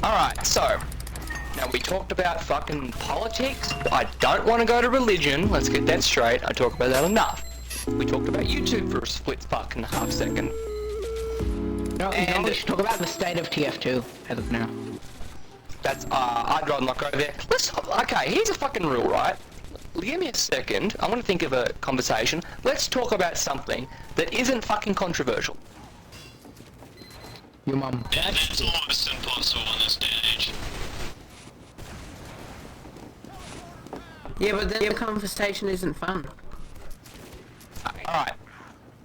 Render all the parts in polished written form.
Alright, so, now we talked about fucking politics. I don't want to go to religion, let's get that straight. I talk about that enough. We talked about YouTube for a split fucking half second. No, we should talk about the state of TF2 as of now. That's, I'd rather not go there. Okay, here's a fucking rule, right? Give me a second, I want to think of a conversation. Let's talk about something that isn't fucking controversial. Your mum. It's almost impossible on this stage. Yeah, but then the conversation isn't fun. Alright,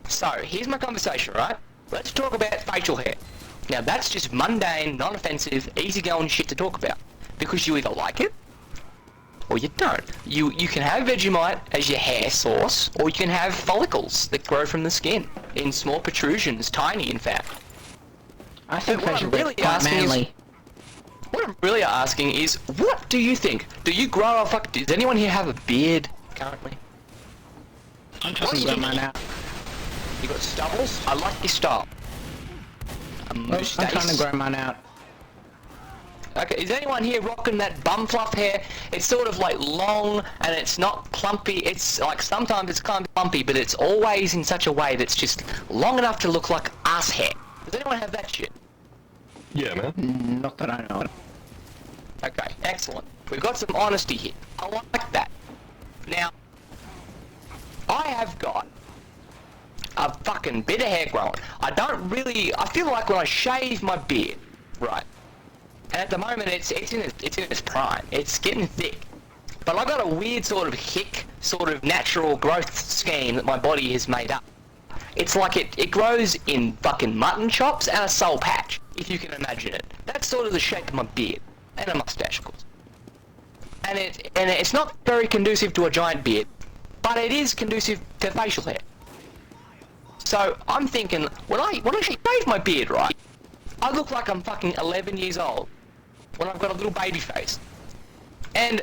so here's my conversation, right? Let's talk about facial hair. Now that's just mundane, non-offensive, easygoing shit to talk about. Because you either like it, or you don't. You can have Vegemite as your hair source, or you can have follicles that grow from the skin, in small protrusions, tiny in fact. I think facial hair is quite manly. What I'm really asking is, what do you think? Do you grow a fuck? Does anyone here have a beard currently? I'm trying to grow mine out. You got stubbles? I like your style. I'm trying to grow mine out. Okay, is anyone here rocking that bum fluff hair? It's sort of like long and it's not plumpy. It's like sometimes it's kind of plumpy, but it's always in such a way that's just long enough to look like ass hair. Does anyone have that shit? Yeah, man. Not that I know. Okay, excellent. We've got some honesty here. I like that. Now, I have got a fucking bit of hair growing. I feel like when I shave my beard, right, and at the moment it's in its prime, it's getting thick, but I've got a weird sort of hick, sort of natural growth scheme that my body has made up. It's like it grows in fucking mutton chops and a soul patch, if you can imagine it. That's sort of the shape of my beard, and a mustache, of course. And it's not very conducive to a giant beard, but it is conducive to facial hair. So I'm thinking, when I shave my beard, right, I look like I'm fucking 11 years old when I've got a little baby face. And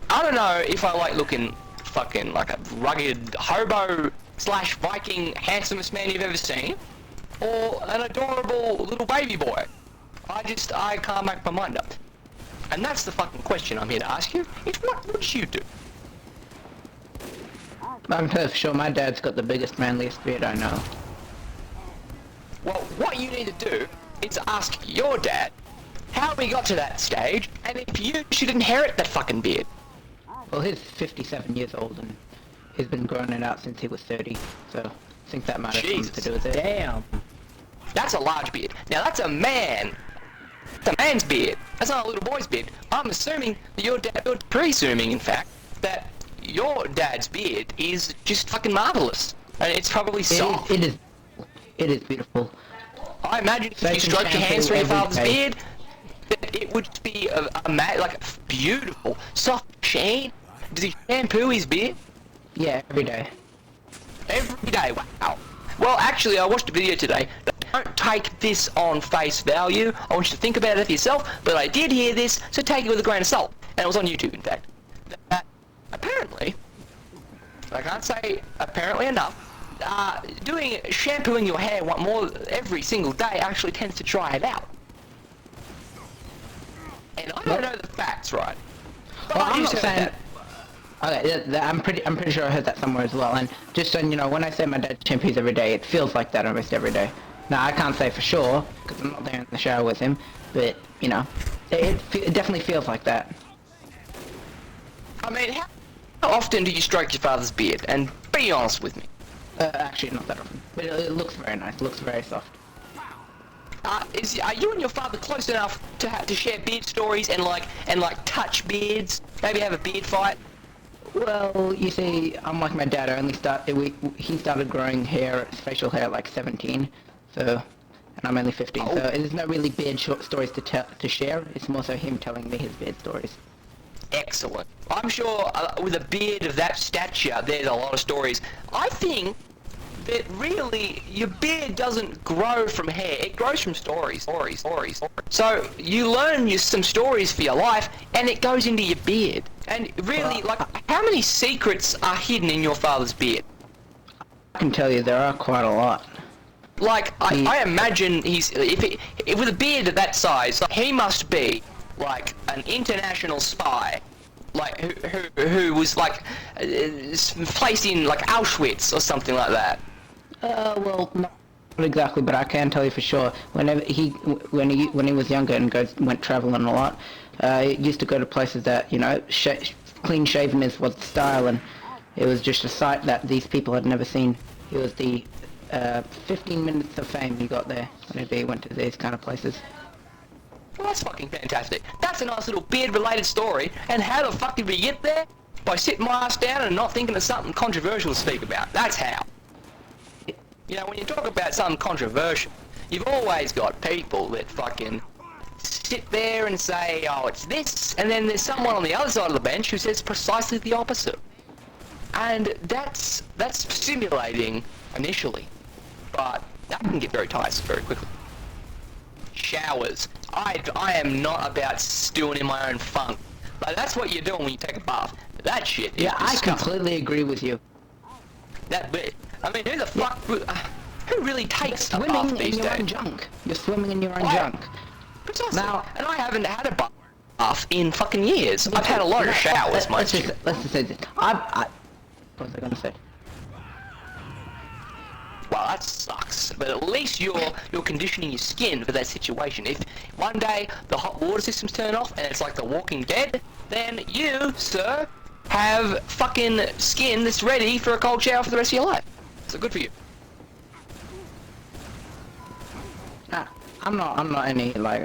I don't know if I like looking fucking like a rugged hobo / Viking handsomest man you've ever seen, or an adorable little baby boy. I can't make my mind up. And that's the fucking question I'm here to ask you, is what would you do? I'm for sure my dad's got the biggest, manliest beard I know. Well, what you need to do is ask your dad how he got to that stage, and if you should inherit that fucking beard. Well, he's 57 years old and he's been growing it out since he was 30, so I think that might have something to do with it. Damn. That's a large beard. Now that's a man. It's a man's beard. That's not a little boy's beard. I'm assuming that you're presuming, in fact, that your dad's beard is just fucking marvelous. And it's probably soft. It is beautiful. I imagine if you stroked your hands through your father's beard, that it would be like a beautiful, soft sheen. Does he shampoo his beard? Yeah, every day. Every day, wow. Well, actually, I watched a video today. Don't take this on face value. I want you to think about it for yourself, but I did hear this, so take it with a grain of salt. And it was on YouTube, in fact. Apparently, I can't say apparently enough, shampooing your hair more every single day actually tends to dry it out. And I don't know the facts, right? But Well, I'm not saying. Okay, I'm pretty sure I heard that somewhere as well. And just so you know, when I say my dad shampoos every day, it feels like that almost every day. Now I can't say for sure because I'm not there in the shower with him, but you know, it definitely feels like that. I mean, how often do you stroke your father's beard? And be honest with me. Actually, not that often, but it looks very nice. It looks very soft. Are you and your father close enough to share beard stories and like touch beards? Maybe have a beard fight? Well, you see, unlike my dad, he started growing facial hair at like 17, so, and I'm only 15, so there's no really beard short stories to share. It's more so him telling me his beard stories. Excellent. I'm sure with a beard of that stature, there's a lot of stories. I think that really your beard doesn't grow from hair, it grows from stories. So you learn some stories for your life, and it goes into your beard. And really, like, how many secrets are hidden in your father's beard? I can tell you there are quite a lot. Like, I imagine with a beard of that size, he must be, like, an international spy. Like, who was, like, placed in, like, Auschwitz or something like that. Well, not exactly, but I can tell you for sure. Whenever when he was younger and went traveling a lot, he used to go to places that, you know, clean shaven was the style, and it was just a sight that these people had never seen. It was the 15 minutes of fame he got there whenever he went to these kind of places. Well, that's fucking fantastic. That's a nice little beard-related story. And how the fuck did we get there? By sitting my ass down and not thinking of something controversial to speak about. That's how. You know, when you talk about something controversial, you've always got people that fucking sit there and say, oh, it's this, and then there's someone on the other side of the bench who says precisely the opposite. And that's stimulating initially, but that can get very tiresome very quickly. Showers. I am not about stewing in my own funk. Like, that's what you're doing when you take a bath. That shit is I disgusting. completely agree with you. That bit. I mean, who the fuck... who really takes a bath Swimming these in your days? own junk. You're swimming in your own junk. Precisely. Now, and I haven't had a bath in fucking years. I've had a lot of showers, let's mostly. just say this. What was I gonna say? Well, that sucks. But at least you're conditioning your skin for that situation. If one day the hot water systems turn off and it's like The Walking Dead, then you, sir, have fucking skin that's ready for a cold shower for the rest of your life. So good for you. I'm not any like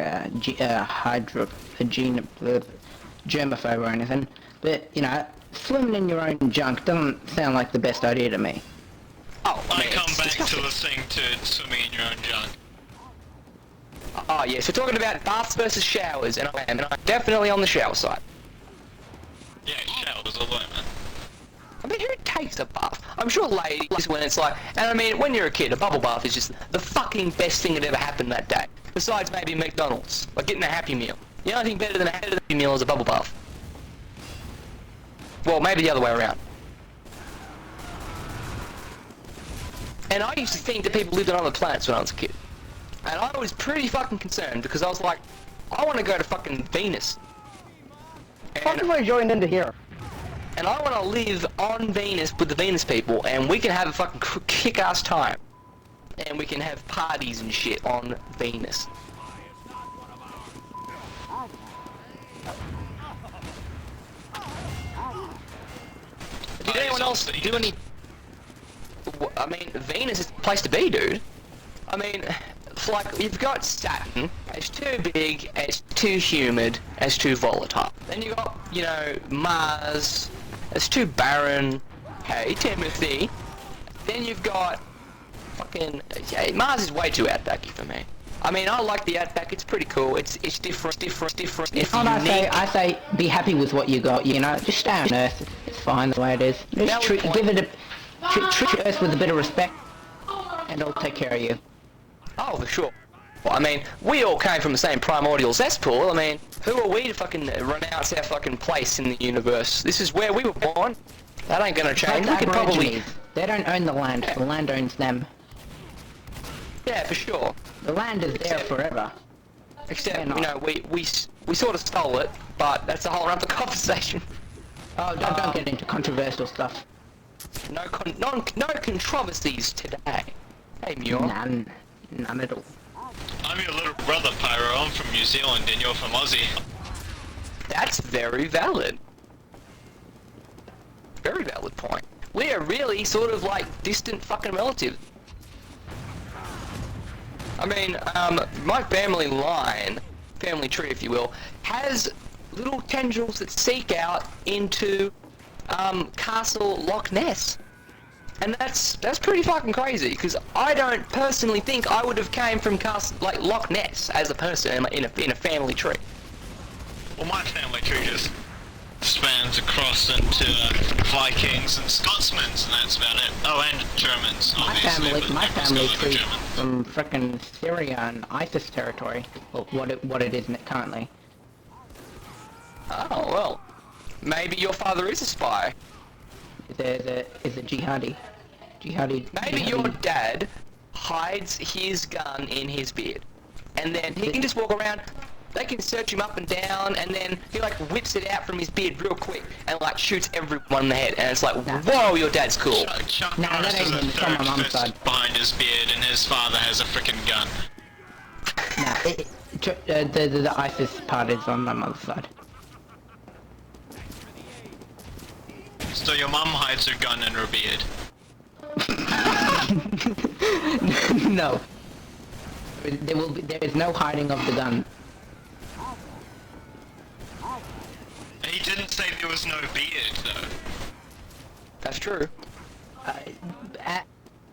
germaphobe or anything, but you know, swimming in your own junk doesn't sound like the best idea to me. Oh, I come back to the thing to swimming in your own junk. Oh yes, we're talking about baths versus showers, and I'm definitely on the shower side. Yeah, showers all the way, man. I mean, who takes a bath? I'm sure ladies, when it's like, and I mean, when you're a kid, a bubble bath is just the fucking best thing that ever happened that day. Besides maybe McDonald's, like getting a Happy Meal. The only thing better than a Happy Meal is a bubble bath. Well, maybe the other way around. And I used to think that people lived on other planets when I was a kid. And I was pretty fucking concerned because I was like, I want to go to fucking Venus. How come I joined into here? And I want to live on Venus with the Venus people, and we can have a fucking kick-ass time. And we can have parties and shit on Venus. Did anyone else do any... I mean, Venus is the place to be, dude. I mean, it's like, you've got Saturn, it's too big, it's too humid, it's too volatile. Then you got, you know, Mars, it's too barren. Hey, Timothy. Then you've got fucking... Yeah, Mars is way too outbacky for me. I mean, I like the outback, it's pretty cool, it's different, it's And unique. I say, be happy with what you got, you know, just stay on Earth, it's fine the way it is. Just treat Earth with a bit of respect, and it'll take care of you. Oh, for sure. Well, I mean, we all came from the same primordial cesspool. I mean, who are we to fucking renounce our fucking place in the universe? This is where we were born. That ain't gonna change. We Like could probably... Aborigines. They don't own the land owns them. Yeah, for sure. The land is there forever. Except, you know, we sort of stole it, but that's a whole other conversation. Oh, don't get into controversial stuff. No controversies today. Hey, Muir. None at all. I'm your little brother, Pyro. I'm from New Zealand and you're from Aussie. That's very valid. Very valid point. We are really sort of like distant fucking relatives. I mean, my family line, family tree if you will, has little tendrils that seek out into Castle Loch Ness. And that's pretty fucking crazy, because I don't personally think I would have came from Castle, like, Loch Ness as a person in a family tree. Well, my family tree just spans across into Vikings and Scotsmen, and that's about it. Oh, and Germans, obviously. My family because of the tree Germans. from frickin' Syria and ISIS territory. Well, what it is currently. Oh, well. Maybe your father is a spy. Is a jihadi. Maybe your dad hides his gun in his beard. And then he can just walk around, they can search him up and down, and then he like whips it out from his beard real quick and like shoots everyone in the head. And it's like, whoa, your dad's cool. Chuck Nah, Norris that ain't has him. a It's on my third mum's fist side. behind his beard, and his father has a freaking gun. Nah, the ISIS part is on my mother's side. So your mum hides her gun in her beard. No. There is no hiding of the gun. He didn't say there was no beard, though. That's true.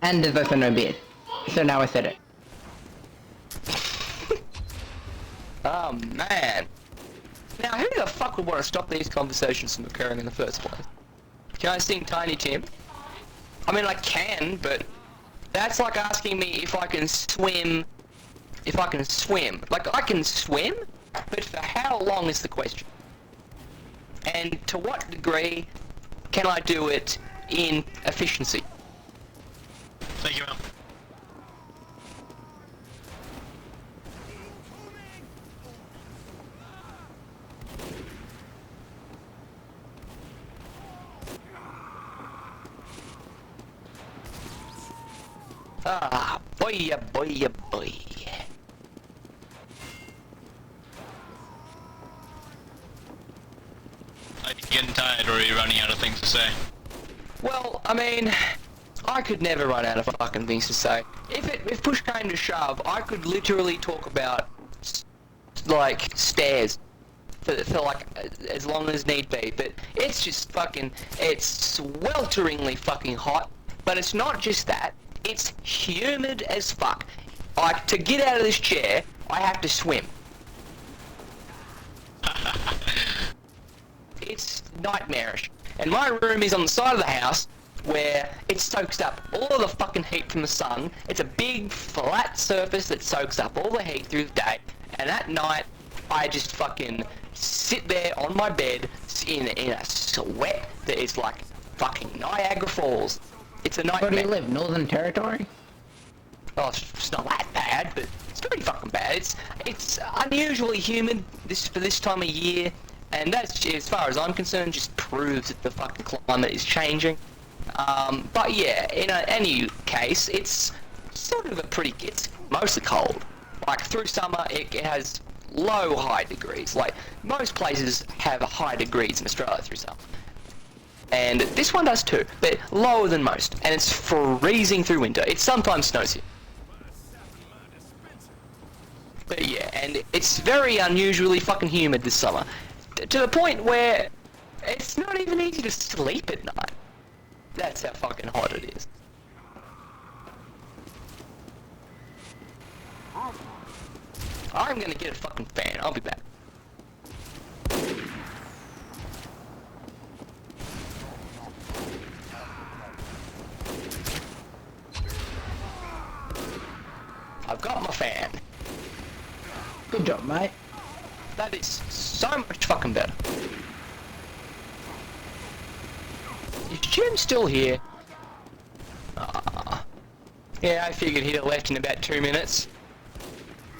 And there's also no beard. So now I said it. Oh man. Now who the fuck would want to stop these conversations from occurring in the first place? Can I sing Tiny Tim? I mean I can, but that's like asking me if I can swim. If I can swim. Like I can swim, but for how long is the question? And to what degree can I do it in efficiency? Thank you, ma'am. Ah, boy, boy, boy. Are you getting tired, or are you running out of things to say? Well, I mean, I could never run out of fucking things to say. If push came to shove, I could literally talk about, like, stairs for like, as long as need be, but it's just fucking, it's swelteringly fucking hot, but it's not just that, it's humid as fuck. Like, to get out of this chair, I have to swim. It's nightmarish. And my room is on the side of the house where it soaks up all of the fucking heat from the sun. It's a big flat surface that soaks up all the heat through the day. And at night, I just fucking sit there on my bed in a sweat that is like fucking Niagara Falls. It's a nightmare. Where do you live? Northern Territory? Oh, it's not that bad, but it's pretty fucking bad. It's unusually humid for this time of year. And that's, as far as I'm concerned, just proves that the fucking climate is changing. But yeah, in any case, it's sort of it's mostly cold. Like, through summer, it has low high degrees. Like, most places have high degrees in Australia through summer. And this one does too, but lower than most. And it's freezing through winter. It sometimes snows here. But yeah, and it's very unusually fucking humid this summer. To the point where it's not even easy to sleep at night. That's how fucking hot it is. I'm gonna get a fucking fan. I'll be back. I've got my fan. Good job, mate. That is so much fucking better. Is Jim still here? Yeah, I figured he'd have left in about 2 minutes.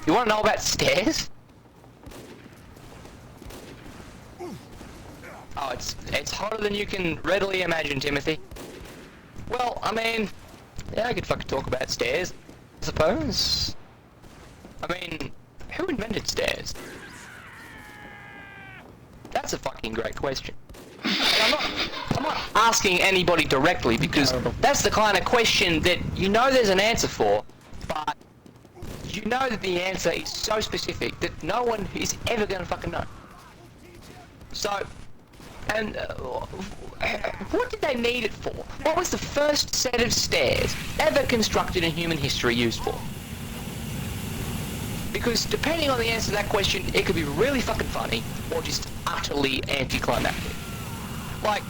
You want to know about stairs? Oh, it's hotter than you can readily imagine, Timothy. Well, I mean, yeah, I could fucking talk about stairs, I suppose. I mean, who invented stairs? That's a fucking great question. And I'm not asking anybody directly, because that's the kind of question that you know there's an answer for, but you know that the answer is so specific that no one is ever going to fucking know. So, and what did they need it for? What was the first set of stairs ever constructed in human history used for? Because depending on the answer to that question, it could be really fucking funny, or just utterly anticlimactic. Like,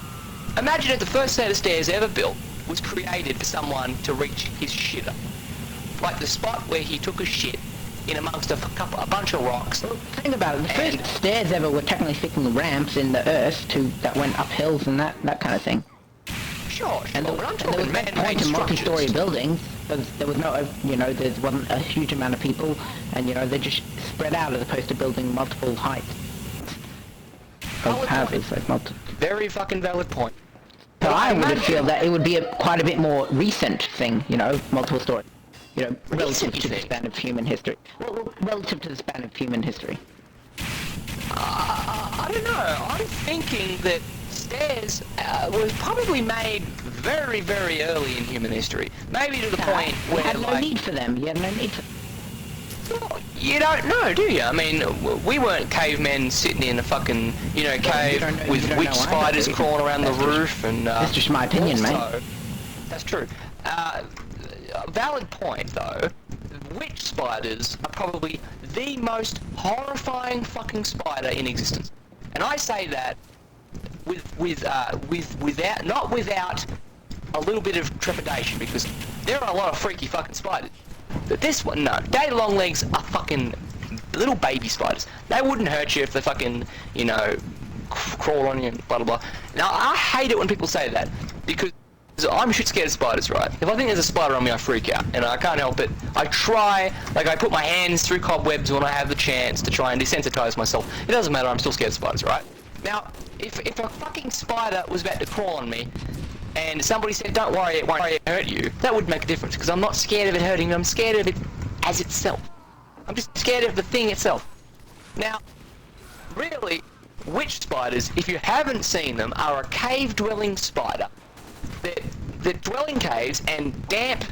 imagine if the first set of stairs ever built was created for someone to reach his shitter. Like the spot where he took a shit in amongst a bunch of rocks. Well, think about it. The first stairs ever were technically speaking ramps in the earth that went up hills and that kind of thing. Sure. And there, But I'm and there was talking no man-made point in structures. multi-story buildings, because there was no, there wasn't a huge amount of people, and they're just spread out as opposed to building multiple heights of Valid houses. point. Like Very fucking valid point. So But I would imagine- feel that it would be quite a bit more recent thing, multiple story. Relative to the thing? span of human history. Well, relative to the span of human history. I don't know. I'm thinking that stairs was probably made very, very early in human history. Maybe to the point You where, had no need for them. You had no need for well, you don't know, do you? I mean, we weren't cavemen sitting in a fucking, cave don't know- with you don't witch know either, spiders do you? crawling around That's the just- roof and... that's just my opinion, mate. also, that's true. Valid point, though. Witch spiders are probably the most horrifying fucking spider in existence. And I say that without, not without a little bit of trepidation, because there are a lot of freaky fucking spiders. But this one, no. Daddy long legs are fucking little baby spiders. They wouldn't hurt you if they fucking, crawl on you and blah blah blah. Now I hate it when people say that, because I'm shit scared of spiders, right? If I think there's a spider on me, I freak out, and I can't help it. I try, I put my hands through cobwebs when I have the chance to try and desensitize myself. It doesn't matter, I'm still scared of spiders, right? Now, if a fucking spider was about to crawl on me, and somebody said, don't worry, it won't hurt you, that would make a difference, because I'm not scared of it hurting me, I'm scared of it as itself. I'm just scared of the thing itself. Now, really, witch spiders, if you haven't seen them, are a cave-dwelling spider. They're dwelling caves and damp,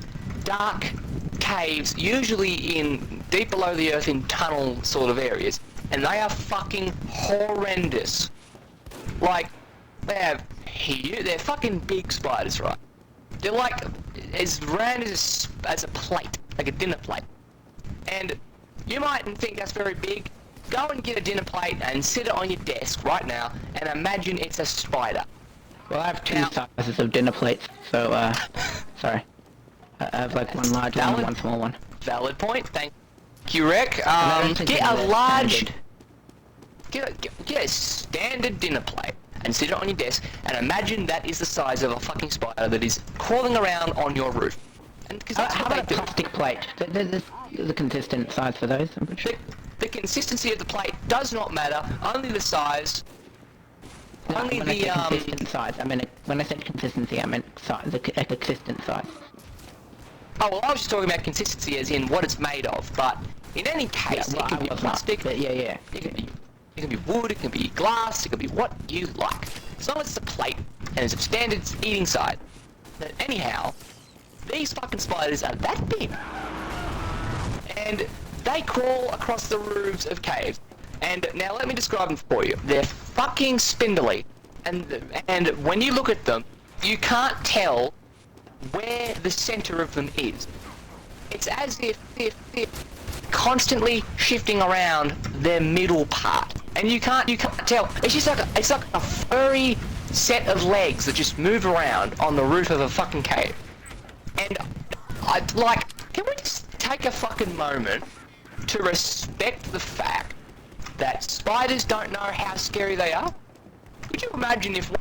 dark caves, usually in deep below the earth in tunnel sort of areas, and they are fucking horrendous. Like, they're fucking big spiders, right? They're like as round as a plate, like a dinner plate. And you mightn't think that's very big. Go and get a dinner plate and sit it on your desk right now and imagine it's a spider. Well, I have two Now- sizes of dinner plates, so, sorry. I have like one large one and Valid. one small one. Valid point. Thank you, Rick. I don't think Get it's a that large, standard. get a standard dinner plate and sit it on your desk and imagine that is the size of a fucking spider that is crawling around on your roof. And because that's How what about a they do. plastic plate? There's a consistent size for those, I'm pretty sure. The consistency of the plate does not matter. Only the size. No, Only when I the say consistent size, when I said consistency, I meant size, a consistent size. Oh well, I was just talking about consistency as in what it's made of. But in any case, well, it can I be was not, plastic. but yeah. It can be wood, it can be glass, it can be what you like. As long as it's a plate and it's a standard eating size. But anyhow, these fucking spiders are that big. And they crawl across the roofs of caves. And now let me describe them for you. They're fucking spindly. And when you look at them, you can't tell where the center of them is. It's as if they're constantly shifting around their middle part, and you can't tell. It's just like a furry set of legs that just move around on the roof of a fucking cave. And can we just take a fucking moment to respect the fact that spiders don't know how scary they are? Could you imagine if...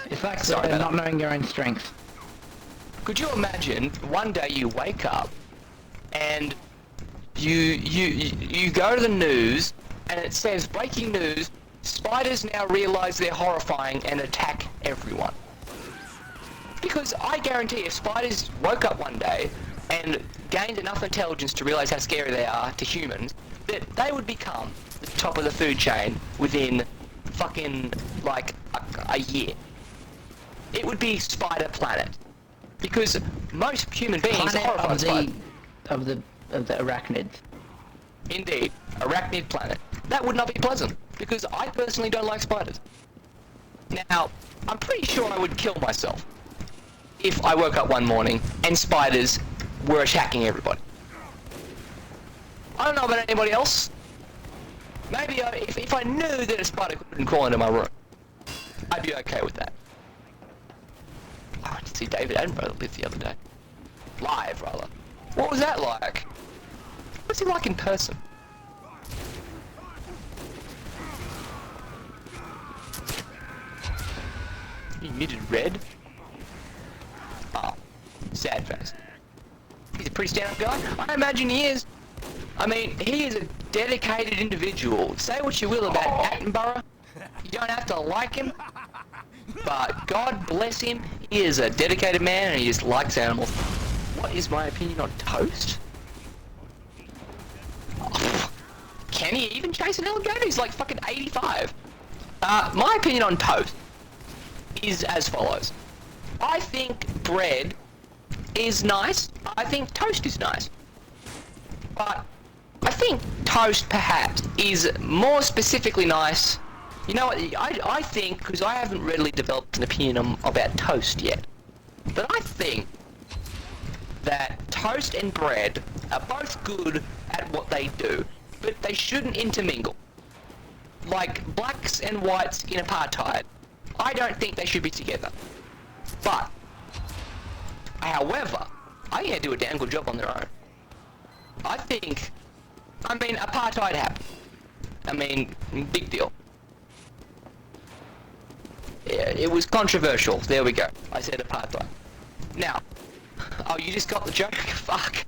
It's like Sorry about not knowing your own strength. Could you imagine one day you wake up and you go to the news and it says, breaking news, spiders now realize they're horrifying and attack everyone? Because I guarantee if spiders woke up one day and gained enough intelligence to realize how scary they are to humans, that they would become the top of the food chain within fucking like a year. It would be Spider Planet. Because most human beings are Planet horrified of spiders. of the arachnids. Indeed, arachnid planet. That would not be pleasant, because I personally don't like spiders. Now, I'm pretty sure I would kill myself if I woke up one morning and spiders were attacking everybody. I don't know about anybody else. Maybe if I knew that a spider couldn't crawl into my room, I'd be okay with that. I went to see David Attenborough live the other day. Live, rather. What was that like? What's he like in person? You muted Red? Oh, sad face. He's a pretty stand-up guy. I imagine he is. I mean, he is a dedicated individual. Say what you will about Attenborough. You don't have to like him. But God bless him, he is a dedicated man and he just likes animals. What is my opinion on Toast? Oh, can he even chase an alligator? He's like fucking 85. My opinion on Toast is as follows. I think bread is nice. I think toast is nice. But I think toast perhaps is more specifically nice. You know what, I think, because I haven't readily developed an opinion about toast yet, but I think that toast and bread are both good at what they do, but they shouldn't intermingle. Like blacks and whites in apartheid. I don't think they should be together. But, however, I think they do a damn good job on their own. I mean, apartheid happened. I mean, big deal. It was controversial. There we go. I said apartheid. Now, oh, you just got the joke? Fuck.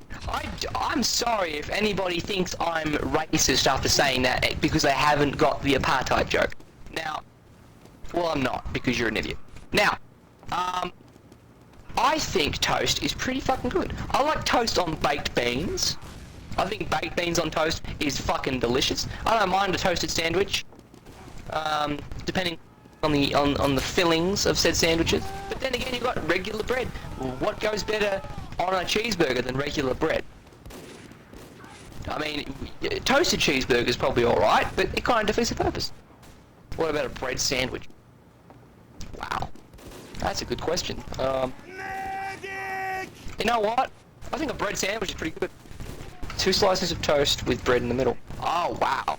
I'm sorry if anybody thinks I'm racist after saying that because they haven't got the apartheid joke. Now, well, I'm not, because you're an idiot. Now, I think toast is pretty fucking good. I like toast on baked beans. I think baked beans on toast is fucking delicious. I don't mind a toasted sandwich, depending on the fillings of said sandwiches. But then again, you've got regular bread. What goes better on a cheeseburger than regular bread? I mean, toasted cheeseburger is probably alright, but it kind of defeats the purpose. What about a bread sandwich? Wow. That's a good question. You know what? I think a bread sandwich is pretty good. 2 slices of toast with bread in the middle. Oh, wow.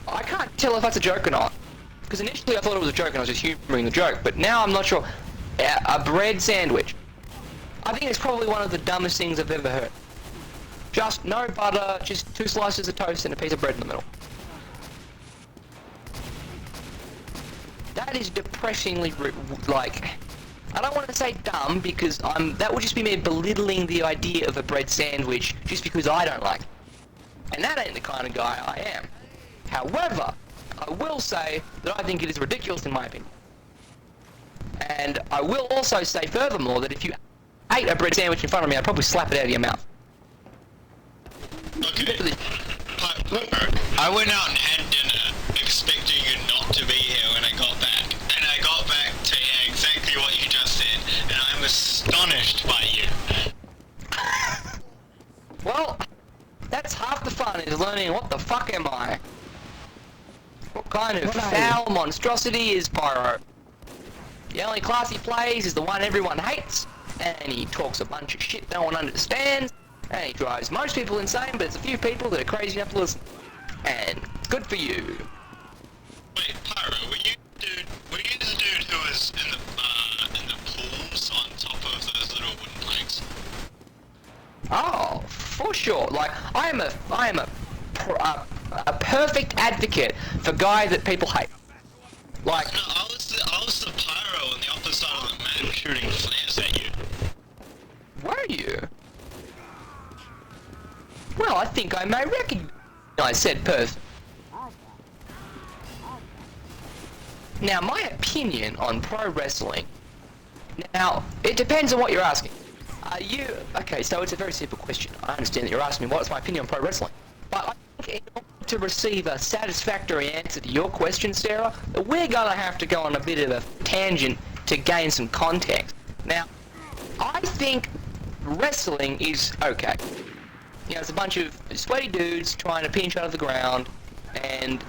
I can't tell if that's a joke or not. Because initially I thought it was a joke and I was just humouring the joke, but now I'm not sure. A bread sandwich. I think it's probably one of the dumbest things I've ever heard. Just no butter, just 2 slices of toast and a piece of bread in the middle. That is depressingly, like, I don't want to say dumb because that would just be me belittling the idea of a bread sandwich just because I don't like it. And that ain't the kind of guy I am. However, I will say that I think it is ridiculous in my opinion. And I will also say furthermore that if you ate a bread sandwich in front of me, I'd probably slap it out of your mouth. Okay. I went out and had dinner expecting you not to be here when I got back. And I got back to hear exactly what you just said. And I'm astonished by you. Well, that's half the fun, is learning what the fuck am I? What kind of foul monstrosity is Pyro? The only class he plays is the one everyone hates, and he talks a bunch of shit no one understands, and he drives most people insane, but there's a few people that are crazy enough to listen. And good for you. Wait, Pyro, were you the dude who was in the pools on top of those little wooden planks? Oh, for sure. Like, I am a perfect advocate for guy that people hate. Like, no, I was the Pyro on the opposite side of the map shooting flares at you. Were you? Well, I think I may recognize said person. Now, my opinion on pro wrestling. Now, it depends on what you're asking. Okay, so it's a very simple question. I understand that you're asking me what's my opinion on pro wrestling. But I think in order to receive a satisfactory answer to your question, Sarah, we're gonna have to go on a bit of a tangent to gain some context. Now, I think wrestling is okay. You know, it's a bunch of sweaty dudes trying to pinch out of the ground and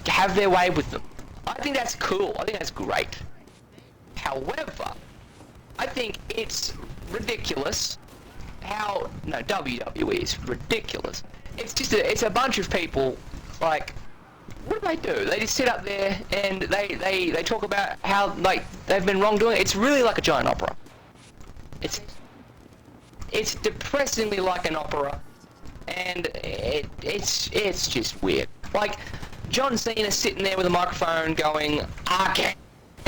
have their way with them. I think that's cool. I think that's great. However, I think it's ridiculous how... No, WWE is ridiculous. It's just it's a bunch of people, like... What do? They just sit up there and they talk about how, like, they've been wrongdoing. It's really like a giant opera. It's depressingly like an opera, and it's just weird. Like, John Cena sitting there with a microphone going, I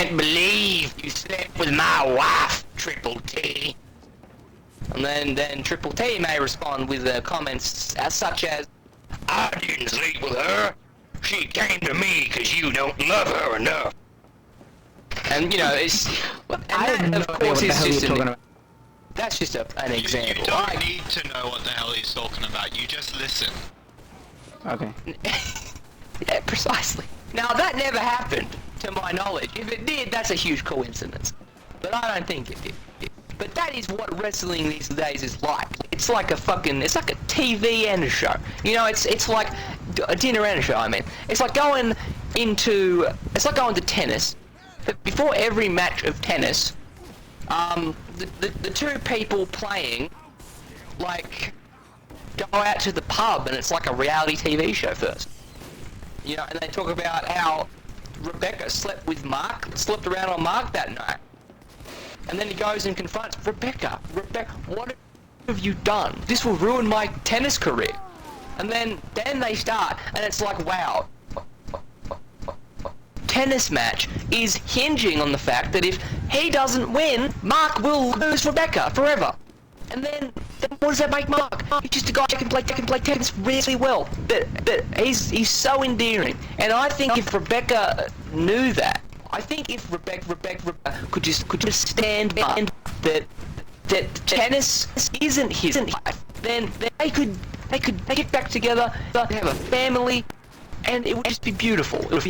can't believe you slept with my wife, Triple T. And then Triple T may respond with comments such as, I didn't sleep with her. She came to me because you don't love her enough. And, you know, it's... And that, of course, is just that's just an example. You don't need to know what the hell he's talking about. You just listen. Okay. Yeah, precisely. Now, that never happened, to my knowledge. If it did, that's a huge coincidence. But I don't think it did. But that is what wrestling these days is like. It's like a TV and a show. You know, it's like a dinner and a show, I mean. It's like going to tennis. But before every match of tennis, the two people playing, like, go out to the pub and it's like a reality TV show first. You know, and they talk about how Rebecca slept around on Mark that night. And then he goes and confronts Rebecca, what have you done? This will ruin my tennis career. And then they start, and it's like, wow. Tennis match is hinging on the fact that if he doesn't win, Mark will lose Rebecca forever. And then what does that make Mark? He's just a guy who can play tennis really well. But he's so endearing. And I think if Rebecca knew that, I think if Rebecca could just stand behind that tennis isn't his life, then they could get back together, have a family, and it would just be beautiful. It would be